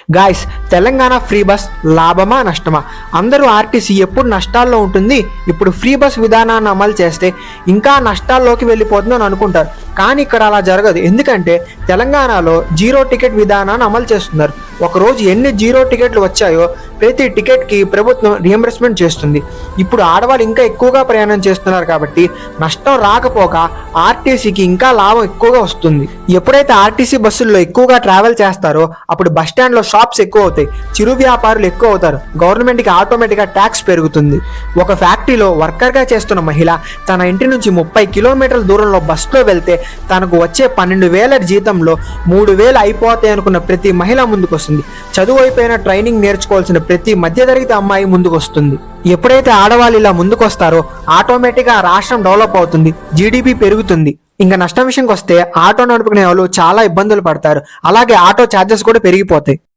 Guys, Telangana free bus లాభమా నష్టమా? అందరూ ఆర్టీసీ ఎప్పుడు నష్టాల్లో ఉంటుంది, ఇప్పుడు ఫ్రీ బస్ విధానాన్ని అమలు చేస్తే ఇంకా నష్టాల్లోకి వెళ్ళిపోతుందని అనుకుంటారు. కానీ ఇక్కడ అలా జరగదు. ఎందుకంటే తెలంగాణలో జీరో టికెట్ విధానాన్ని అమలు చేస్తున్నారు. ఒకరోజు ఎన్ని జీరో టికెట్లు వచ్చాయో ప్రతి టికెట్కి ప్రభుత్వం రియంబర్స్మెంట్ చేస్తుంది. ఇప్పుడు ఆడవాళ్ళు ఇంకా ఎక్కువగా ప్రయాణం చేస్తున్నారు కాబట్టి నష్టం రాకపోగా ఆర్టీసీకి ఇంకా లాభం ఎక్కువగా వస్తుంది. ఎప్పుడైతే ఆర్టీసీ బస్సుల్లో ఎక్కువగా ట్రావెల్ చేస్తారో అప్పుడు బస్ స్టాండ్లో షాప్స్ ఎక్కువ అవుతాయి, చిరు వ్యాపారులు ఎక్కువ అవుతారు, గవర్నమెంట్కి ఆటోమేటిక్గా ట్యాక్స్ పెరుగుతుంది. ఒక ఫ్యాక్టరీలో వర్కర్గా చేస్తున్న మహిళ తన ఇంటి నుంచి 30 కిలోమీటర్ల దూరంలో బస్సులో వెళ్తే తనకు వచ్చే 12,000 జీతంలో 3,000 అయిపోతాయి అనుకున్న ప్రతి మహిళ ముందుకు వస్తుంది. చదువు అయిపోయిన ట్రైనింగ్ నేర్చుకోవాల్సిన ప్రతి మధ్యతరగతి అమ్మాయి ముందుకు వస్తుంది. ఎప్పుడైతే ఆడవాళ్ళు ఇలా ముందుకు వస్తారో ఆటోమేటిక్గా రాష్ట్రం డెవలప్ అవుతుంది, జీడిపి పెరుగుతుంది. ఇంకా నష్టం విషయంకి వస్తే ఆటో నడుపుకునే వాళ్ళు చాలా ఇబ్బందులు పడతారు. అలాగే ఆటో ఛార్జెస్ కూడా పెరిగిపోతాయి.